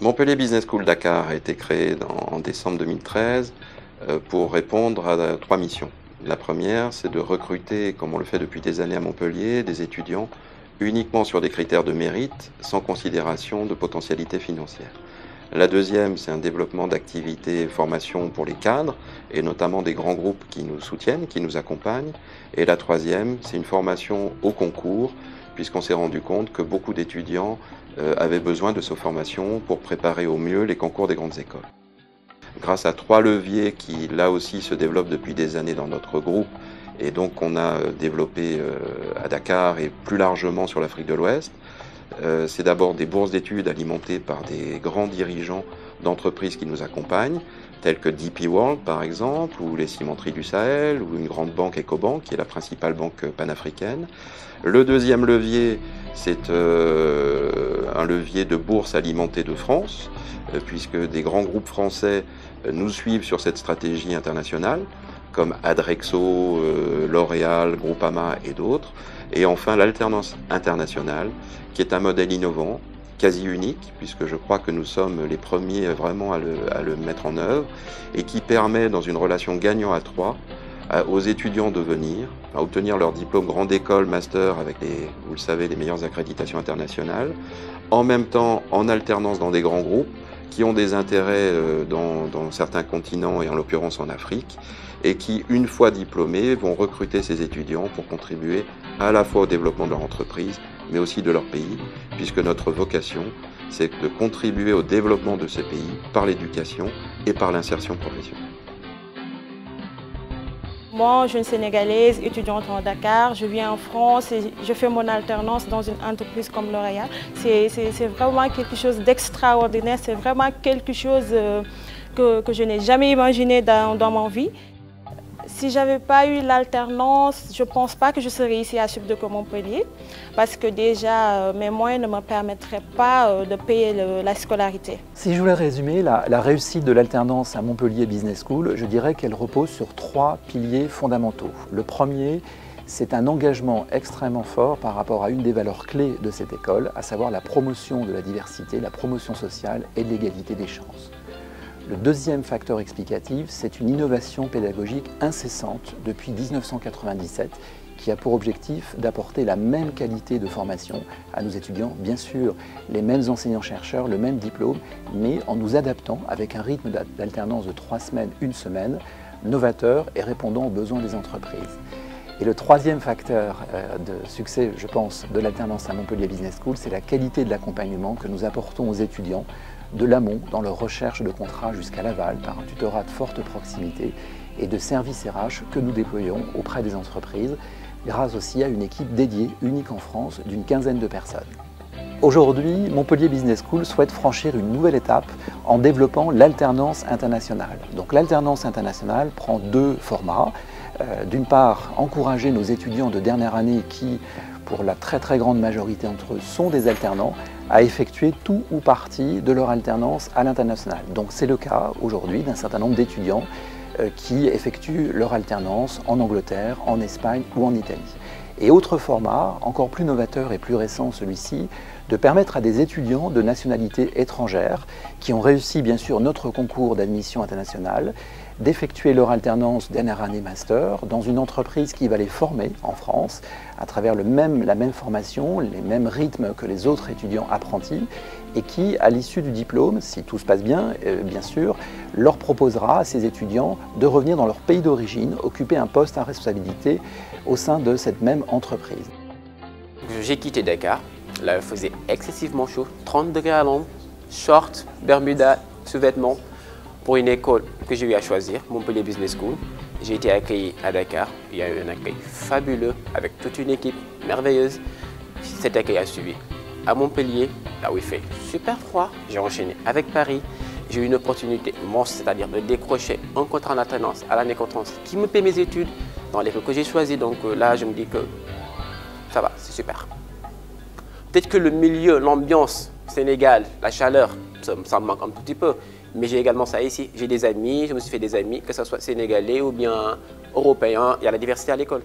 Montpellier Business School Dakar a été créé en décembre 2013 pour répondre à 3 missions. La première, c'est de recruter, comme on le fait depuis des années à Montpellier, des étudiants uniquement sur des critères de mérite, sans considération de potentialité financière. La deuxième, c'est un développement d'activités formation pour les cadres, et notamment des grands groupes qui nous soutiennent, qui nous accompagnent. Et la troisième, c'est une formation au concours, puisqu'on s'est rendu compte que beaucoup d'étudiants avaient besoin de ces formations pour préparer au mieux les concours des grandes écoles. Grâce à 3 leviers qui, là aussi, se développent depuis des années dans notre groupe, et donc on a développé à Dakar et plus largement sur l'Afrique de l'Ouest, c'est d'abord des bourses d'études alimentées par des grands dirigeants d'entreprises qui nous accompagnent, tels que DP World par exemple, ou les Cimenteries du Sahel, ou une grande banque Ecobank, qui est la principale banque panafricaine. Le deuxième levier, c'est un levier de bourse alimentée de France, puisque des grands groupes français nous suivent sur cette stratégie internationale, comme Adrexo, L'Oréal, Groupama et d'autres. Et enfin, l'alternance internationale, qui est un modèle innovant, quasi unique, puisque je crois que nous sommes les premiers vraiment à le mettre en œuvre, et qui permet, dans une relation gagnant à 3, aux étudiants de venir, à obtenir leur diplôme grande école, master, avec vous le savez, les meilleures accréditations internationales, en même temps en alternance dans des grands groupes, qui ont des intérêts dans certains continents et en l'occurrence en Afrique, et qui, une fois diplômés, vont recruter ces étudiants pour contribuer à la fois au développement de leur entreprise, mais aussi de leur pays, puisque notre vocation, c'est de contribuer au développement de ces pays par l'éducation et par l'insertion professionnelle. Moi, je suis sénégalaise, étudiante en Dakar. Je viens en France et je fais mon alternance dans une entreprise comme L'Oréal. C'est vraiment quelque chose d'extraordinaire. C'est vraiment quelque chose que je n'ai jamais imaginé dans ma vie. Si je n'avais pas eu l'alternance, je ne pense pas que je serais ici à Subdeco Montpellier, parce que déjà mes moyens ne me permettraient pas de payer la scolarité. Si je voulais résumer la réussite de l'alternance à Montpellier Business School, je dirais qu'elle repose sur 3 piliers fondamentaux. Le premier, c'est un engagement extrêmement fort par rapport à une des valeurs clés de cette école, à savoir la promotion de la diversité, la promotion sociale et de l'égalité des chances. Le deuxième facteur explicatif, c'est une innovation pédagogique incessante depuis 1997 qui a pour objectif d'apporter la même qualité de formation à nos étudiants, bien sûr les mêmes enseignants-chercheurs, le même diplôme, mais en nous adaptant avec un rythme d'alternance de 3 semaines, 1 semaine, novateur et répondant aux besoins des entreprises. Et le troisième facteur de succès, je pense, de l'alternance à Montpellier Business School, c'est la qualité de l'accompagnement que nous apportons aux étudiants de l'amont dans leur recherche de contrat jusqu'à l'aval par un tutorat de forte proximité et de services RH que nous déployons auprès des entreprises grâce aussi à une équipe dédiée, unique en France, d'une 15aine de personnes. Aujourd'hui, Montpellier Business School souhaite franchir une nouvelle étape en développant l'alternance internationale. Donc l'alternance internationale prend 2 formats. D'une part, encourager nos étudiants de dernière année qui, pour la très grande majorité d'entre eux, sont des alternants, à effectuer tout ou partie de leur alternance à l'international. Donc c'est le cas aujourd'hui d'un certain nombre d'étudiants qui effectuent leur alternance en Angleterre, en Espagne ou en Italie. Et autre format, encore plus novateur et plus récent celui-ci, de permettre à des étudiants de nationalité étrangère qui ont réussi bien sûr notre concours d'admission internationale d'effectuer leur alternance dernière année master dans une entreprise qui va les former en France à travers la même formation, les mêmes rythmes que les autres étudiants apprentis et qui, à l'issue du diplôme, si tout se passe bien, bien sûr, leur proposera à ces étudiants de revenir dans leur pays d'origine, occuper un poste à responsabilité au sein de cette même entreprise. J'ai quitté Dakar, là il faisait excessivement chaud, 30 degrés à l'ombre, short, bermuda, sous-vêtements, pour une école que j'ai eu à choisir, Montpellier Business School. J'ai été accueilli à Dakar, il y a eu un accueil fabuleux avec toute une équipe merveilleuse. Cet accueil a suivi à Montpellier, là où il fait super froid. J'ai enchaîné avec Paris. J'ai eu une opportunité monstre, c'est-à-dire de décrocher un contrat en alternance à l'année comptante qui me paie mes études dans l'école que j'ai choisie. Donc là, je me dis que ça va, c'est super. Peut-être que le milieu, l'ambiance, Sénégal, la chaleur, ça me manque un tout petit peu. Mais j'ai également ça ici. J'ai des amis, je me suis fait des amis, que ce soit sénégalais ou bien européens. Il y a la diversité à l'école.